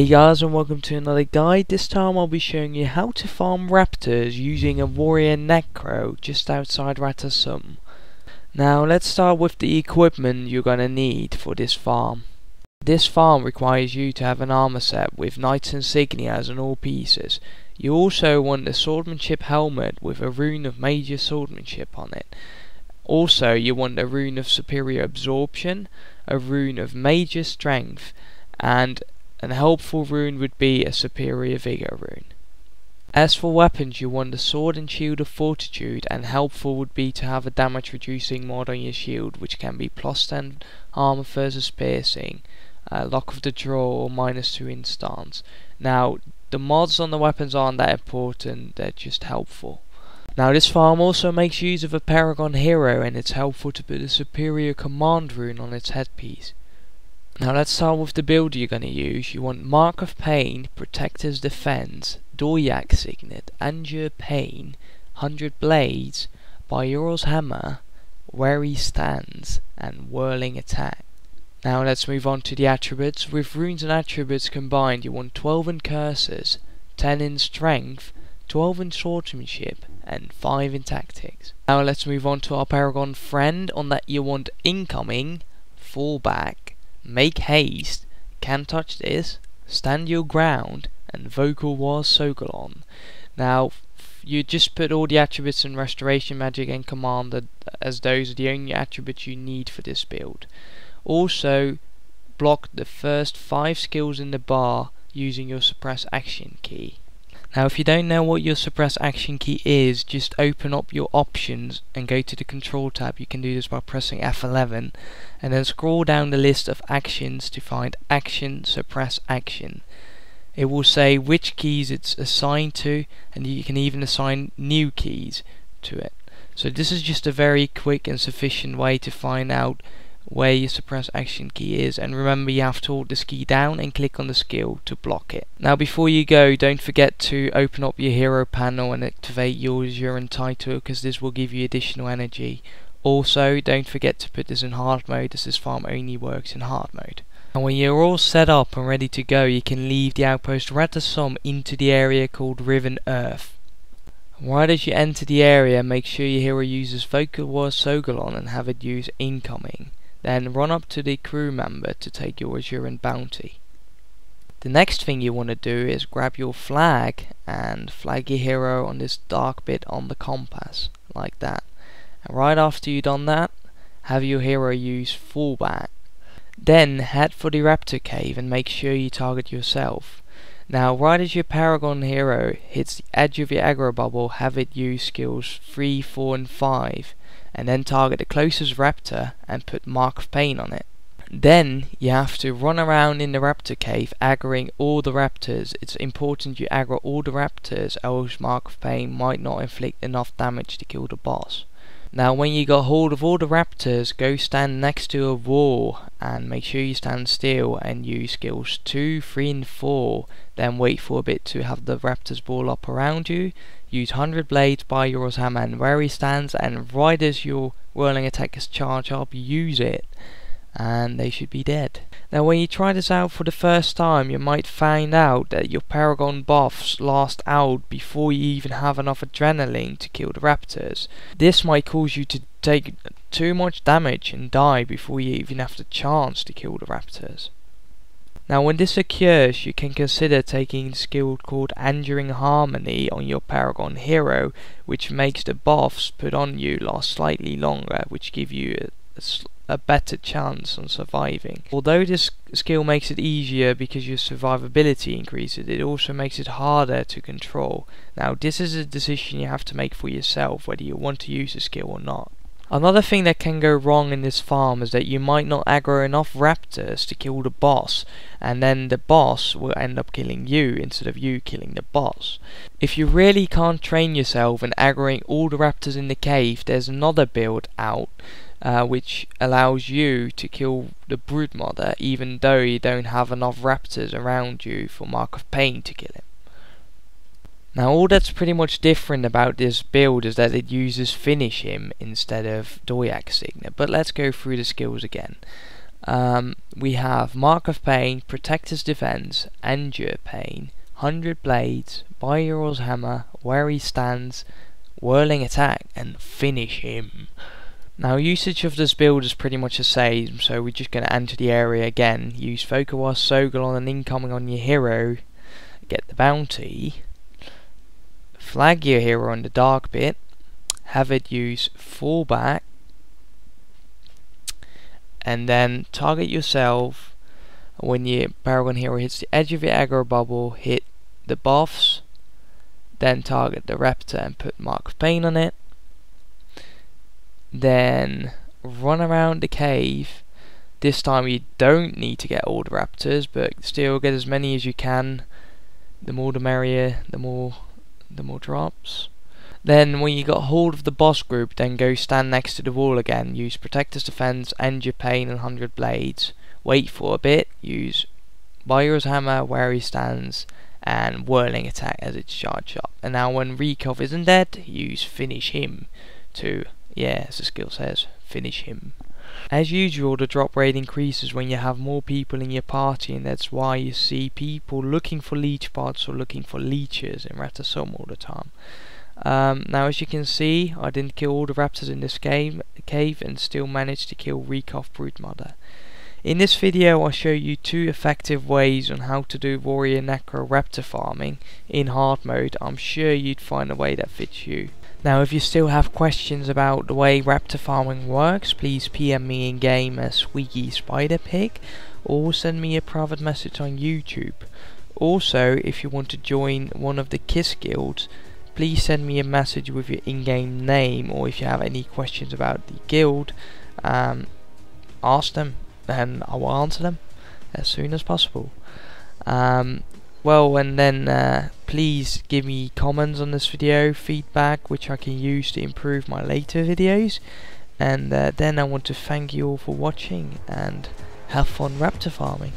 Hey guys, and welcome to another guide. This time I'll be showing you how to farm raptors using a warrior necro just outside Raptor. Now let's start with the equipment you're gonna need for this farm. This farm requires you to have an armor set with knight's insignias and all pieces. You also want a swordsmanship helmet with a rune of major swordsmanship on it. Also you want a rune of superior absorption, a rune of major strength, and a helpful rune would be a superior vigor rune. As for weapons, you want a sword and shield of fortitude, and helpful would be to have a damage reducing mod on your shield, which can be +10 armor versus piercing, luck of the draw, or -2 in stance. Now the mods on the weapons aren't that important, they're just helpful. Now this farm also makes use of a paragon hero, and it's helpful to put a superior command rune on its headpiece. Now let's start with the build you're going to use. You want Mark of Pain, Protector's Defense, Doyak Signet, Endure Pain, 100 Blades, Bairo's Hammer, Where He Stands, and Whirling Attack. Now let's move on to the attributes. With runes and attributes combined, you want 12 in Curses, 10 in Strength, 12 in Swordsmanship, and 5 in Tactics. Now let's move on to our Paragon friend. On that you want Incoming, Fall Back, Make Haste, Can't Touch This, Stand Your Ground, and Vocal Wars Sogolon. Now you just put all the attributes in Restoration Magic and Command, as those are the only attributes you need for this build. Also block the first 5 skills in the bar using your Suppress Action key. Now if you don't know what your Suppress Action key is, just open up your options and go to the Control tab. You can do this by pressing F11 and then scroll down the list of actions to find Action Suppress Action. It will say which keys it's assigned to, and you can even assign new keys to it. So this is just a very quick and sufficient way to find out where your Suppress Action key is, and remember you have to hold this key down and click on the skill to block it. Now before you go, don't forget to open up your hero panel and activate your Usuran title, because this will give you additional energy. Also don't forget to put this in hard mode, as this farm only works in hard mode. And when you're all set up and ready to go, you can leave the outpost Raptor into the area called Riven Earth. Right as you enter the area, make sure your hero uses Vocal Wars Sogolon and have it use Incoming. Then run up to the crew member to take your Usuran bounty. The next thing you want to do is grab your flag and flag your hero on this dark bit on the compass, like that. And right after you've done that, have your hero use Fallback. Then head for the Raptor cave and make sure you target yourself. Now right as your Paragon hero hits the edge of your aggro bubble, have it use skills 3, 4 and 5. And then target the closest raptor and put Mark of Pain on it. Then you have to run around in the raptor cave aggroing all the raptors. It's important you aggro all the raptors, else Mark of Pain might not inflict enough damage to kill the boss. Now when you got hold of all the raptors, go stand next to a wall and make sure you stand still and use skills 2, 3 and 4. Then wait for a bit to have the raptors ball up around you. Use 100 Blades, Bairo's Hammer and Where He Stands, and right as your whirling attackers charge up, use it and they should be dead. Now when you try this out for the first time, you might find out that your Paragon buffs last out before you even have enough adrenaline to kill the raptors. This might cause you to take too much damage and die before you even have the chance to kill the raptors. Now when this occurs, you can consider taking the skill called Enduring Harmony on your Paragon hero, which makes the buffs put on you last slightly longer, which give you a better chance on surviving. Although this skill makes it easier because your survivability increases, it also makes it harder to control. Now this is a decision you have to make for yourself, whether you want to use the skill or not. Another thing that can go wrong in this farm is that you might not aggro enough raptors to kill the boss, and then the boss will end up killing you instead of you killing the boss. If you really can't train yourself in aggroing all the raptors in the cave, there's another build out which allows you to kill the Broodmother even though you don't have enough raptors around you for Mark of Pain to kill him. Now all that's pretty much different about this build is that it uses Finish Him instead of Doyak Signet, but let's go through the skills again. We have Mark of Pain, Protector's Defense, Endure Pain, 100 Blades, By-Your-All's Hammer, Where He Stands, Whirling Attack, and Finish Him. Now usage of this build is pretty much the same, so we're just going to enter the area again, use Focus Sogol on an incoming on your hero, get the bounty, flag your hero on the dark bit, have it use fallback, and then target yourself. When your Paragon hero hits the edge of your aggro bubble, hit the buffs, then target the Raptor and put Mark of Pain on it. Then run around the cave. This time you don't need to get all the Raptors, but still get as many as you can. The more the merrier, the more drops. Then when you got hold of the boss group, then go stand next to the wall again. Use Protector's Defense, Endure Pain, and 100 Blades. Wait for a bit. Use By-Your-All's Hammer, Where He Stands, and Whirling Attack as its charge up. And now when Rekov isn't dead, use Finish Him to, yeah, as the skill says, finish him. As usual, the drop rate increases when you have more people in your party, and that's why you see people looking for leech pods or looking for leeches in Ratasum all the time. Now as you can see, I didn't kill all the raptors in this cave and still managed to kill Rekov Broodmother. In this video I'll show you 2 effective ways on how to do Warrior Necro Raptor farming in hard mode. I'm sure you'd find a way that fits you. Now if you still have questions about the way Raptor farming works, please PM me in game as Squeaky Spider Pig or send me a private message on YouTube. Also, if you want to join one of the KISS guilds, please send me a message with your in-game name, or if you have any questions about the guild, ask them and I will answer them as soon as possible. Well, and then please give me comments on this video, feedback which I can use to improve my later videos, and then I want to thank you all for watching and have fun raptor farming.